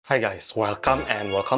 Hai guys, welcome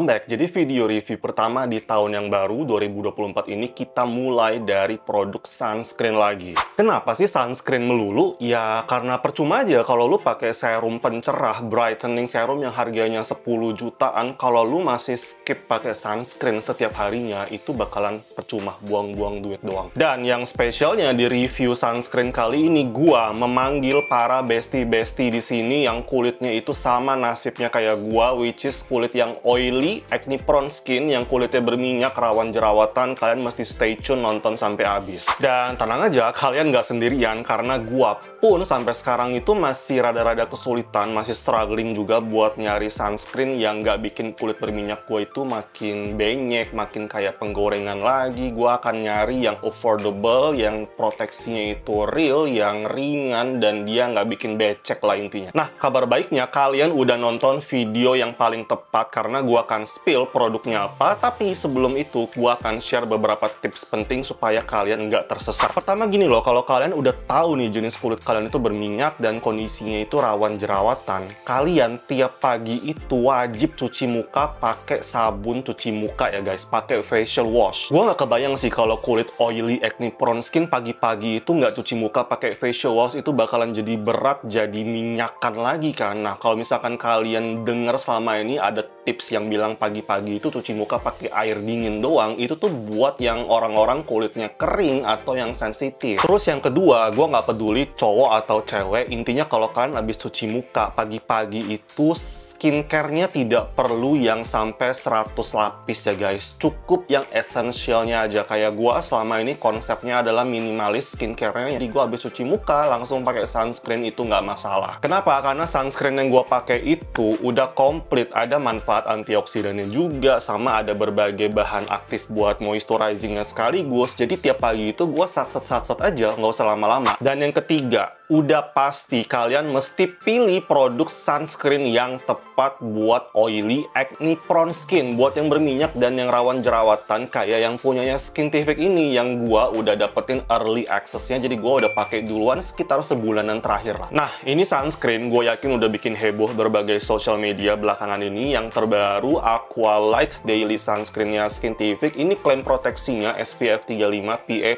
back. Jadi video review pertama di tahun yang baru 2024 ini kita mulai dari produk sunscreen lagi. Kenapa sih sunscreen melulu? Ya karena percuma aja kalau lu pakai serum pencerah brightening serum yang harganya 10 jutaan, kalau lu masih skip pakai sunscreen setiap harinya, itu bakalan percuma, buang-buang duit doang. Dan yang spesialnya di review sunscreen kali ini, gua memanggil para bestie-bestie di sini yang kulitnya itu sama nasibnya kayak gua, which is kulit yang oily, acne prone skin, yang kulitnya berminyak, rawan jerawatan. Kalian mesti stay tune nonton sampai habis. Dan tenang aja, kalian nggak sendirian, karena gua pun sampai sekarang itu masih rada-rada kesulitan, masih struggling juga buat nyari sunscreen yang nggak bikin kulit berminyak gua itu makin benyek, makin kayak penggorengan lagi. Gua akan nyari yang affordable, yang proteksinya itu real, yang ringan, dan dia nggak bikin becek lah intinya. Nah, kabar baiknya kalian udah nonton video yang paling tepat karena gua akan spill produknya apa, tapi sebelum itu gua akan share beberapa tips penting supaya kalian nggak tersesat. Pertama gini loh, kalau kalian udah tahu nih jenis kulit kalian itu berminyak dan kondisinya itu rawan jerawatan, kalian tiap pagi itu wajib cuci muka pakai sabun cuci muka ya guys, pakai facial wash. Gua nggak kebayang sih kalau kulit oily acne prone skin pagi-pagi itu nggak cuci muka pakai facial wash, itu bakalan jadi berat, jadi minyakan lagi kan. Nah, kalau misalkan kalian denger selama ini ada tips yang bilang pagi-pagi itu cuci muka pakai air dingin doang, itu tuh buat yang orang-orang kulitnya kering atau yang sensitif. Terus yang kedua, gue nggak peduli cowok atau cewek, intinya kalau kalian habis cuci muka pagi-pagi itu skincare-nya tidak perlu yang sampai 100 lapis ya guys, cukup yang essentialnya aja. Kayak gue selama ini konsepnya adalah minimalis skincare-nya, jadi gue habis cuci muka langsung pakai sunscreen itu nggak masalah. Kenapa? Karena sunscreen yang gue pakai itu udah komplit, ada manfaat antioksidannya juga, sama ada berbagai bahan aktif buat moisturizingnya sekaligus. Jadi tiap pagi itu gue satset aja, nggak usah lama-lama. Dan yang ketiga, udah pasti kalian mesti pilih produk sunscreen yang tepat buat oily, acne prone skin, buat yang berminyak dan yang rawan jerawatan, kayak yang punyanya Skintific ini, yang gua udah dapetin early access-nya, jadi gua udah pakai duluan sekitar sebulanan terakhir lah. Nah, ini sunscreen gue yakin udah bikin heboh berbagai social media belakangan ini. Yang terbaru, Aqualight Daily Sunscreen-nya Skintific, ini klaim proteksinya SPF 35 PA++++,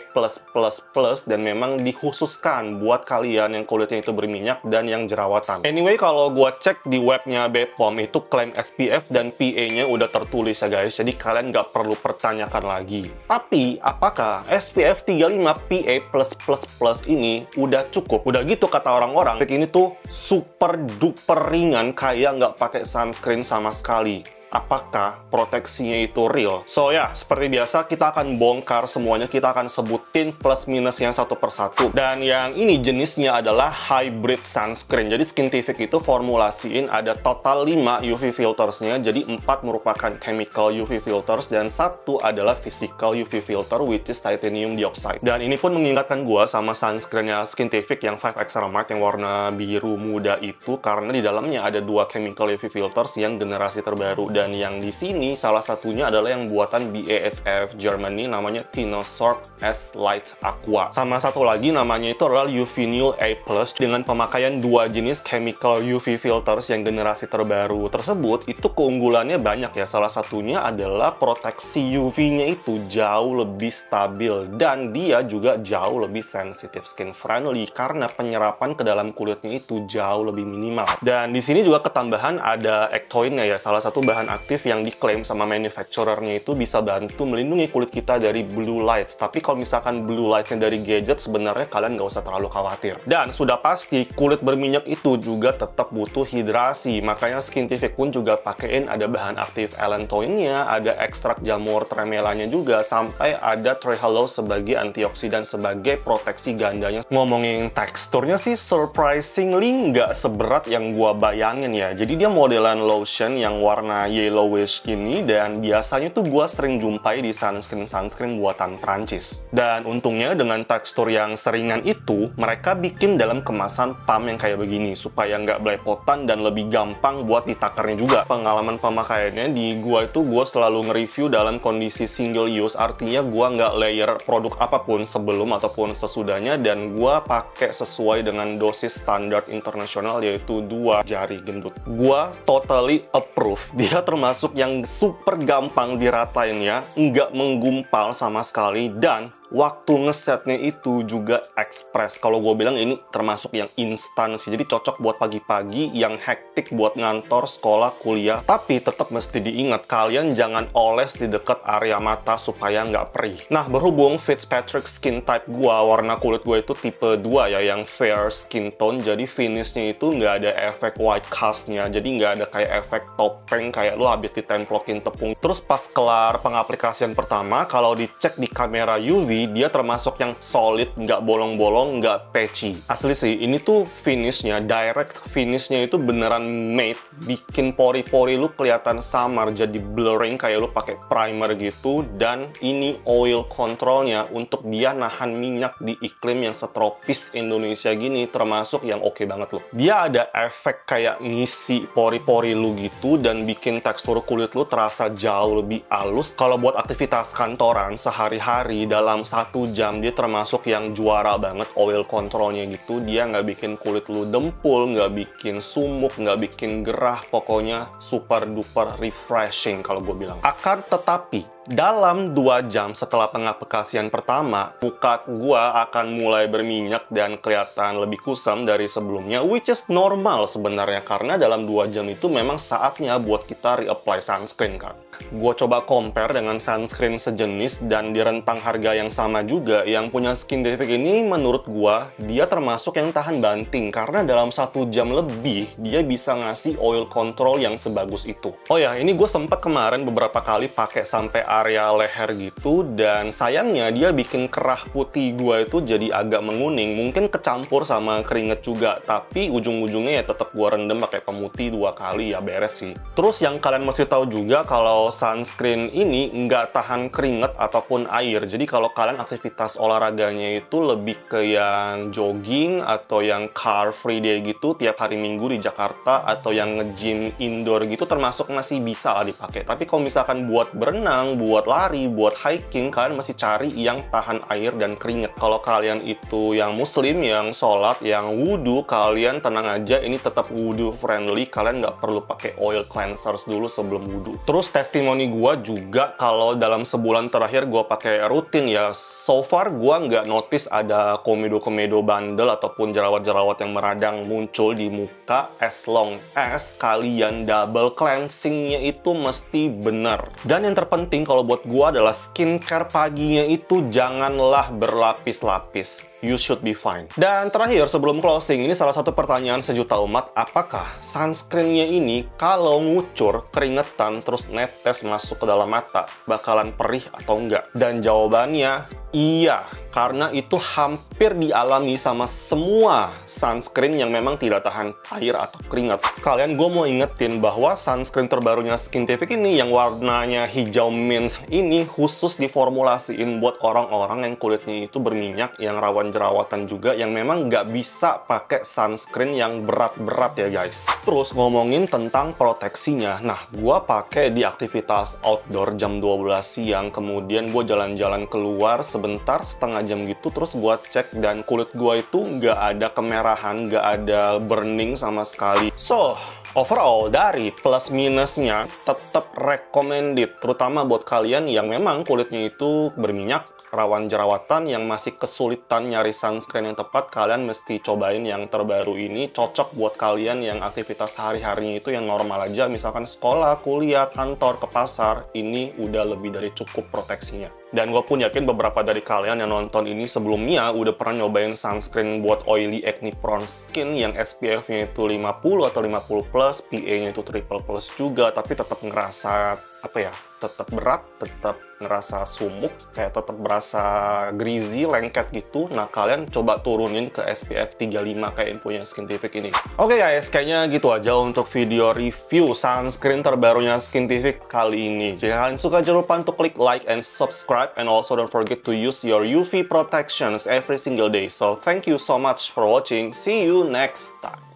dan memang dikhususkan buat kalian yang kulitnya itu berminyak dan yang jerawatan. Anyway, kalau gua cek di webnya Bepom, itu klaim SPF dan PA-nya udah tertulis ya guys, jadi kalian nggak perlu pertanyakan lagi. Tapi, apakah SPF 35 PA+++ ini udah cukup? Udah gitu kata orang-orang, ini tuh super duper ringan, kayak nggak pakai sunscreen sama sekali. Apakah proteksinya itu real? So ya, seperti biasa kita akan bongkar semuanya, kita akan sebutin plus minusnya satu persatu. Dan yang ini jenisnya adalah hybrid sunscreen. Jadi Skintific itu formulasiin ada total 5 UV filtersnya, jadi 4 merupakan chemical UV filters dan 1 adalah physical UV filter, which is titanium dioxide. Dan ini pun mengingatkan gua sama sunscreennya Skintific yang 5X Ceramide yang warna biru muda itu, karena di dalamnya ada 2 chemical UV filters yang generasi terbaru. Dan yang di sini salah satunya adalah yang buatan BASF Germany, namanya Tinosorb S Light Aqua. Sama satu lagi namanya itu adalah Uvinil A+, dengan pemakaian 2 jenis chemical UV filters yang generasi terbaru tersebut. Itu keunggulannya banyak ya. Salah satunya adalah proteksi UV-nya itu jauh lebih stabil dan dia juga jauh lebih sensitive skin friendly karena penyerapan ke dalam kulitnya itu jauh lebih minimal. Dan di sini juga ketambahan ada ectoin ya, salah satu bahan aktif yang diklaim sama manufacturer-nya itu bisa bantu melindungi kulit kita dari blue lights. Tapi kalau misalkan blue lights-nya dari gadget, sebenarnya kalian nggak usah terlalu khawatir. Dan sudah pasti kulit berminyak itu juga tetap butuh hidrasi, makanya Skintific pun juga pakein ada bahan aktif allantoin-nya, ada ekstrak jamur tremelanya juga, sampai ada trehalose sebagai antioksidan, sebagai proteksi gandanya. Ngomongin teksturnya sih surprisingly nggak seberat yang gua bayangin ya. Jadi dia modelan lotion yang warna yellowish gini, dan biasanya tuh gue sering jumpai di sunscreen buatan Prancis. Dan untungnya dengan tekstur yang seringan itu, mereka bikin dalam kemasan pump yang kayak begini supaya nggak belepotan dan lebih gampang buat ditakarnya juga. Pengalaman pemakaiannya di gue selalu nge-review dalam kondisi single use, artinya gue nggak layer produk apapun sebelum ataupun sesudahnya, dan gue pakai sesuai dengan dosis standar internasional, yaitu 2 jari gendut. Gua totally approve. Dia termasuk yang super gampang diratainnya, nggak menggumpal sama sekali, dan waktu ngesetnya itu juga express. Kalau gue bilang ini termasuk yang instan sih, jadi cocok buat pagi-pagi yang hektik buat ngantor, sekolah, kuliah. Tapi tetap mesti diingat, kalian jangan oles di dekat area mata supaya nggak perih. Nah, berhubung Fitzpatrick skin type gua, warna kulit gue itu tipe 2 ya, yang fair skin tone, jadi finishnya itu nggak ada efek white cast-nya, jadi nggak ada kayak efek topeng kayak lu habis ditemplokin tepung. Terus pas kelar pengaplikasian pertama, kalau dicek di kamera UV, dia termasuk yang solid, nggak bolong-bolong, nggak patchy. Asli sih, ini tuh finishnya, direct finishnya itu beneran made, bikin pori-pori lu kelihatan samar, jadi blurring kayak lu pakai primer gitu. Dan ini oil controlnya untuk dia nahan minyak di iklim yang setropis Indonesia gini, termasuk yang oke banget loh. Dia ada efek kayak ngisi pori-pori lu gitu, dan bikin tekstur kulit lu terasa jauh lebih halus. Kalau buat aktivitas kantoran sehari-hari dalam 1 jam, dia termasuk yang juara banget oil controlnya gitu. Dia nggak bikin kulit lu dempul, nggak bikin sumuk, nggak bikin gerah, pokoknya super duper refreshing kalau gue bilang. Akan tetapi dalam 2 jam setelah pengaplikasian pertama, muka gua akan mulai berminyak dan kelihatan lebih kusam dari sebelumnya, which is normal sebenarnya, karena dalam 2 jam itu memang saatnya buat kita reapply sunscreen kan. Gua coba compare dengan sunscreen sejenis dan di rentang harga yang sama juga, yang punya Skin Defect ini menurut gua, dia termasuk yang tahan banting, karena dalam 1 jam lebih, dia bisa ngasih oil control yang sebagus itu. Oh ya, ini gue sempat kemarin beberapa kali pakai sampai area leher gitu, dan sayangnya dia bikin kerah putih gue itu jadi agak menguning, mungkin kecampur sama keringet juga, tapi ujung-ujungnya ya tetap gue rendam pakai pemutih 2 kali ya beres sih. Terus yang kalian mesti tahu juga kalau sunscreen ini nggak tahan keringet ataupun air, jadi kalau kalian aktivitas olahraganya itu lebih ke yang jogging atau yang car free day gitu tiap hari Minggu di Jakarta, atau yang nge-gym indoor gitu, termasuk masih bisa lah dipakai. Tapi kalau misalkan buat berenang, buat lari, buat hiking, kalian mesti cari yang tahan air dan keringet. Kalau kalian itu yang muslim, yang sholat, yang wudhu, kalian tenang aja, ini tetap wudhu friendly. Kalian nggak perlu pakai oil cleansers dulu sebelum wudhu. Terus testimoni gue juga, kalau dalam sebulan terakhir gue pakai rutin ya, so far gue nggak notice ada komedo-komedo bandel ataupun jerawat-jerawat yang meradang muncul di muka, as long as kalian double cleansingnya itu mesti benar. Dan yang terpenting kalau buat gua adalah skincare paginya itu janganlah berlapis-lapis. You should be fine. Dan terakhir sebelum closing, ini salah satu pertanyaan sejuta umat, apakah sunscreennya ini kalau ngucur, keringetan, terus netes masuk ke dalam mata, bakalan perih atau enggak? Dan jawabannya iya, karena itu hampir dialami sama semua sunscreen yang memang tidak tahan air atau keringat. Sekalian gue mau ingetin bahwa sunscreen terbarunya Skin Defect ini yang warnanya hijau mint ini khusus diformulasiin buat orang-orang yang kulitnya itu berminyak, yang rawan jerawatan juga, yang memang nggak bisa pakai sunscreen yang berat-berat ya guys. Terus ngomongin tentang proteksinya, nah gue pakai di aktivitas outdoor jam 12 siang, kemudian gue jalan-jalan keluar sebentar, setengah jam gitu, terus gue cek dan kulit gue itu nggak ada kemerahan, nggak ada burning sama sekali. So, overall, dari plus minusnya tetap recommended, terutama buat kalian yang memang kulitnya itu berminyak, rawan jerawatan, yang masih kesulitan nyari sunscreen yang tepat. Kalian mesti cobain yang terbaru ini, cocok buat kalian yang aktivitas sehari-harinya itu yang normal aja, misalkan sekolah, kuliah, kantor, ke pasar, ini udah lebih dari cukup proteksinya. Dan gue pun yakin beberapa dari kalian yang nonton ini sebelumnya udah pernah nyobain sunscreen buat oily acne prone skin yang SPF-nya itu 50 atau 50+, plus, PA-nya itu triple plus juga, tapi tetap ngerasa apa ya? Tetap berat, tetap ngerasa sumuk, kayak tetap berasa greasy, lengket gitu. Nah, kalian coba turunin ke SPF 35 kayak infonya Skintific ini. Oke guys, kayaknya gitu aja untuk video review sunscreen terbarunya Skintific kali ini. Jika kalian suka, jangan lupa untuk klik like and subscribe, and also don't forget to use your UV protections every single day. So, thank you so much for watching. See you next time.